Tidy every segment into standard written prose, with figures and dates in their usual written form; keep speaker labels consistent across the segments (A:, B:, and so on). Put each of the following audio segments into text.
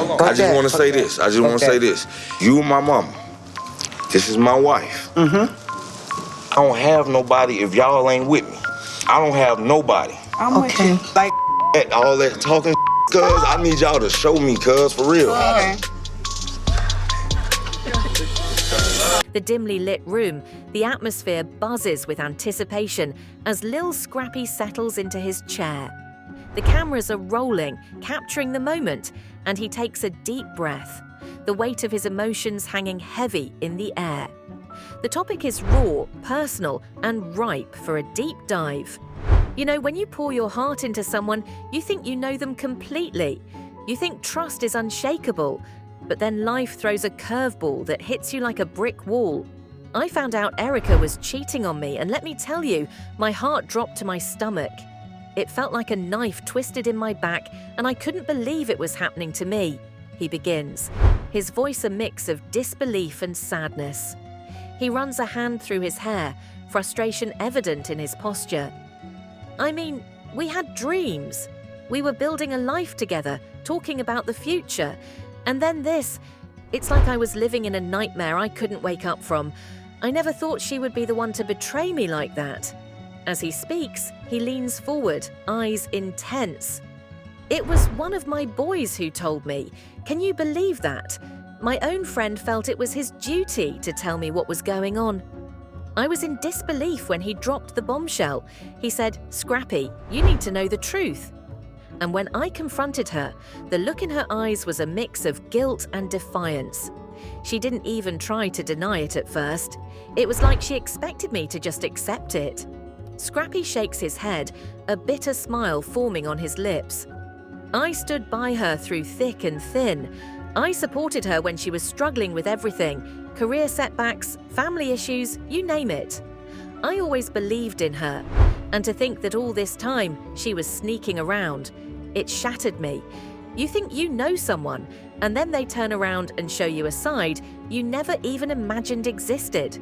A: I just want to say this. I just want to say this. You and my mama. This is my wife. I don't have nobody if y'all ain't with me. I don't have nobody.
B: I'm with you. Like
A: all that talking, cuz I need y'all to show me, cuz, for real.
B: Okay.
C: The dimly lit room, the atmosphere buzzes with anticipation as Lil Scrappy settles into his chair. The cameras are rolling, capturing the moment, and he takes a deep breath, the weight of his emotions hanging heavy in the air. The topic is raw, personal, and ripe for a deep dive. You know, when you pour your heart into someone, you think you know them completely. You think trust is unshakable, but then life throws a curveball that hits you like a brick wall. I found out Erica was cheating on me, and let me tell you, my heart dropped to my stomach. It felt like a knife twisted in my back, and I couldn't believe it was happening to me. He begins, his voice a mix of disbelief and sadness. He runs a hand through his hair, frustration evident in his posture. I mean, we had dreams. We were building a life together, talking about the future. And then this, it's like I was living in a nightmare I couldn't wake up from. I never thought she would be the one to betray me like that. As he speaks, he leans forward, eyes intense. It was one of my boys who told me. Can you believe that? My own friend felt it was his duty to tell me what was going on. I was in disbelief when he dropped the bombshell. He said, "Scrappy, you need to know the truth." And when I confronted her, the look in her eyes was a mix of guilt and defiance. She didn't even try to deny it at first. It was like she expected me to just accept it. Scrappy shakes his head, a bitter smile forming on his lips. I stood by her through thick and thin. I supported her when she was struggling with everything, career setbacks, family issues, you name it. I always believed in her, and to think that all this time she was sneaking around, it shattered me. You think you know someone, and then they turn around and show you a side you never even imagined existed.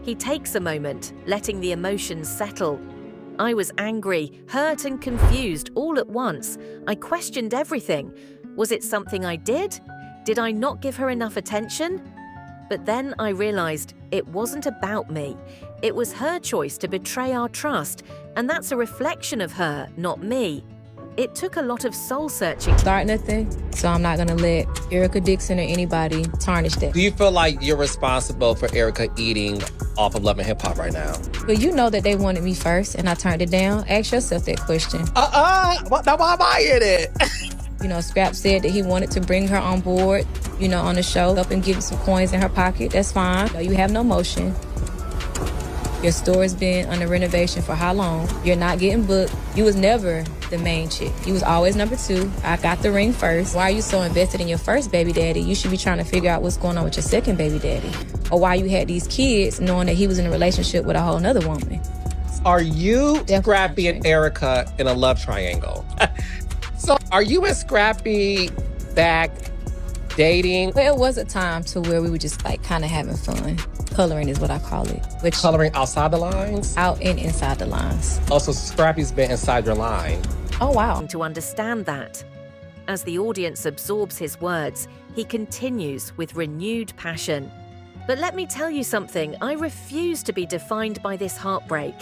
C: He takes a moment, letting the emotions settle. I was angry, hurt and confused all at once. I questioned everything. Was it something I did? Did I not give her enough attention? But then I realized it wasn't about me. It was her choice to betray our trust, and that's a reflection of her, not me. It took a lot of soul-searching.
D: Start nothing, so I'm not gonna let Erica Dixon or anybody tarnish that.
E: Do you feel like you're responsible for Erica eating off of Love and Hip Hop right now?
D: But you know that they wanted me first, and I turned it down. Ask yourself that question.
E: Now why am I in it?
D: You know, Scrap said that he wanted to bring her on board, you know, on the show, up and give some coins in her pocket. That's fine. You have no motion. Your store's been under renovation for how long? You're not getting booked. You was never the main chick. You was always number two. I got the ring first. Why are you so invested in your first baby daddy? You should be trying to figure out what's going on with your second baby daddy. Or why you had these kids knowing that he was in a relationship with a whole nother woman.
E: Are you, Scrappy, and Erica in a love triangle? So are you and Scrappy back dating?
D: Well, it was a time to where we were just like kind of having fun. Coloring is what I call it. Which
E: Coloring outside the lines?
D: Out and inside the lines.
E: Also, Scrappy's been inside your line.
D: Oh, wow.
C: To understand that. As the audience absorbs his words, he continues with renewed passion. But let me tell you something, I refuse to be defined by this heartbreak.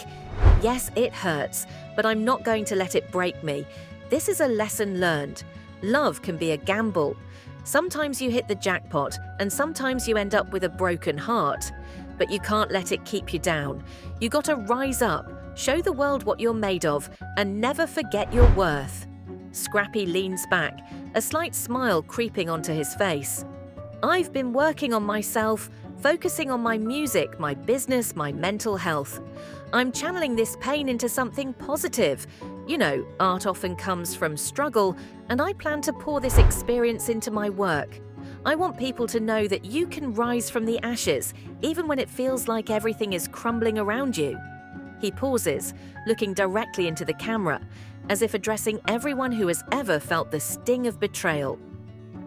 C: Yes, it hurts, but I'm not going to let it break me. This is a lesson learned. Love can be a gamble. Sometimes you hit the jackpot, and sometimes you end up with a broken heart. But you can't let it keep you down. You gotta rise up, show the world what you're made of, and never forget your worth. Scrappy leans back, a slight smile creeping onto his face. I've been working on myself, focusing on my music, my business, my mental health. I'm channeling this pain into something positive. You know, art often comes from struggle, and I plan to pour this experience into my work. I want people to know that you can rise from the ashes, even when it feels like everything is crumbling around you. He pauses, looking directly into the camera, as if addressing everyone who has ever felt the sting of betrayal.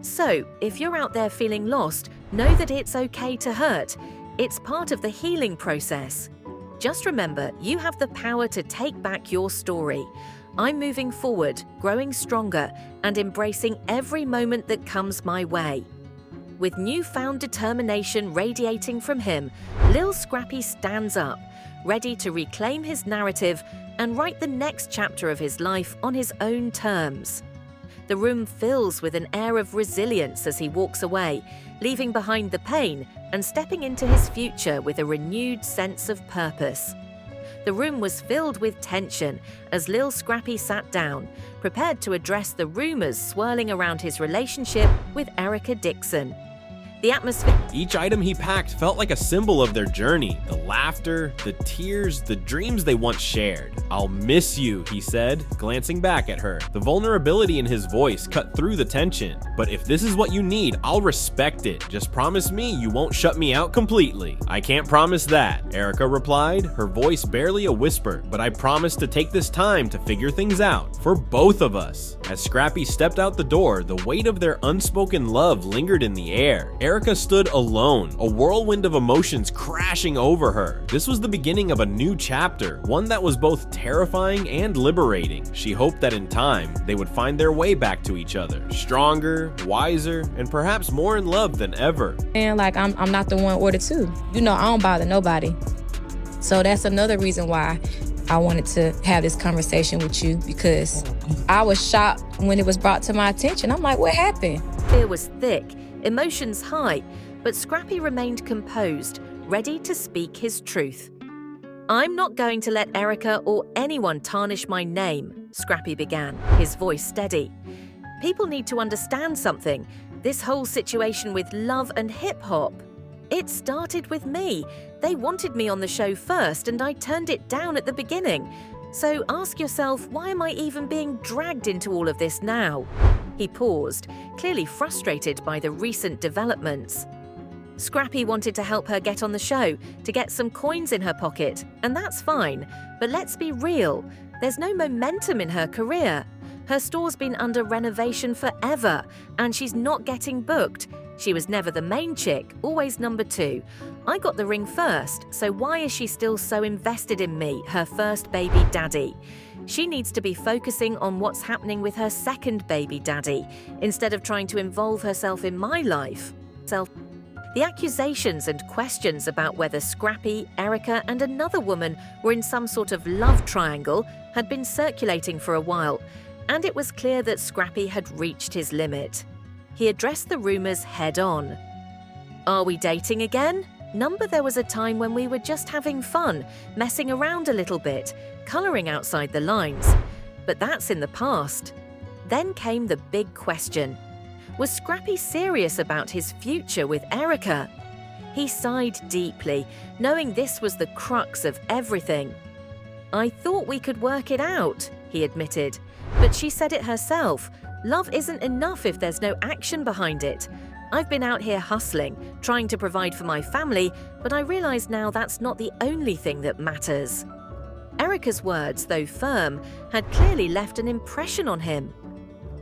C: So, if you're out there feeling lost, know that it's okay to hurt. It's part of the healing process. Just remember, you have the power to take back your story. I'm moving forward, growing stronger, and embracing every moment that comes my way. With newfound determination radiating from him, Lil Scrappy stands up, ready to reclaim his narrative and write the next chapter of his life on his own terms. The room fills with an air of resilience as he walks away, leaving behind the pain and stepping into his future with a renewed sense of purpose. The room was filled with tension as Lil Scrappy sat down, prepared to address the rumors swirling around his relationship with Erica Dixon. The atmosphere.
B: Each item he packed felt like a symbol of their journey, the laughter, the tears, the dreams they once shared. "I'll miss you," he said, glancing back at her. The vulnerability in his voice cut through the tension. "But if this is what you need, I'll respect it. Just promise me you won't shut me out completely." "I can't promise that," Erica replied, her voice barely a whisper, "but I promise to take this time to figure things out, for both of us." As Scrappy stepped out the door, the weight of their unspoken love lingered in the air. Erica stood alone, a whirlwind of emotions crashing over her. This was the beginning of a new chapter, one that was both terrifying and liberating. She hoped that in time, they would find their way back to each other, stronger, wiser, and perhaps more in love than ever.
D: And like, I'm not the one or the two. You know, I don't bother nobody. So that's another reason why I wanted to have this conversation with you, because I was shocked when it was brought to my attention. I'm like, what happened?
C: Fear was thick, emotions high, but Scrappy remained composed, ready to speak his truth. "I'm not going to let Erica or anyone tarnish my name," Scrappy began, his voice steady. "People need to understand something. This whole situation with love and hip-hop, it started with me. They wanted me on the show first, and I turned it down at the beginning. So ask yourself, why am I even being dragged into all of this now?" He paused, clearly frustrated by the recent developments. Scrappy wanted to help her get on the show, to get some coins in her pocket, and that's fine. But let's be real, there's no momentum in her career. Her store's been under renovation forever, and she's not getting booked. She was never the main chick, always number 2. I got the ring first, so why is she still so invested in me, her first baby daddy? She needs to be focusing on what's happening with her second baby daddy, instead of trying to involve herself in my life. The accusations and questions about whether Scrappy, Erica, and another woman were in some sort of love triangle had been circulating for a while, and it was clear that Scrappy had reached his limit. He addressed the rumors head-on. "Are we dating again? Number, there was a time when we were just having fun, messing around a little bit, coloring outside the lines. But that's in the past." Then came the big question. Was Scrappy serious about his future with Erica? He sighed deeply, knowing this was the crux of everything. "I thought we could work it out," he admitted. But she said it herself. Love isn't enough if there's no action behind it. I've been out here hustling, trying to provide for my family, but I realize now that's not the only thing that matters. Erica's words, though firm, had clearly left an impression on him.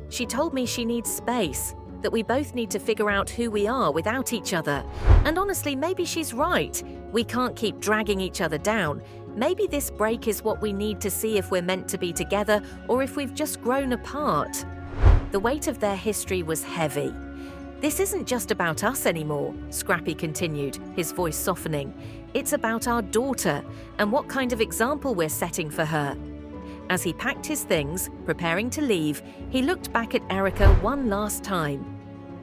C: She told me she needs space, that we both need to figure out who we are without each other. And honestly, maybe she's right. We can't keep dragging each other down. Maybe this break is what we need to see if we're meant to be together or if we've just grown apart. The weight of their history was heavy. "This isn't just about us anymore," Scrappy continued, his voice softening. "It's about our daughter and what kind of example we're setting for her." As he packed his things, preparing to leave, he looked back at Erica one last time.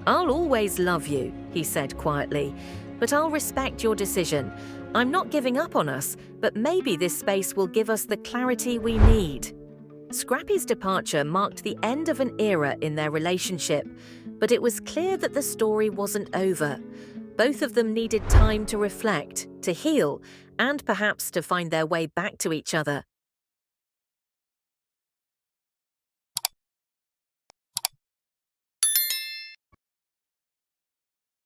C: "I'll always love you," he said quietly, "but I'll respect your decision. I'm not giving up on us, but maybe this space will give us the clarity we need." Scrappy's departure marked the end of an era in their relationship, but it was clear that the story wasn't over. Both of them needed time to reflect, to heal, and perhaps to find their way back to each other.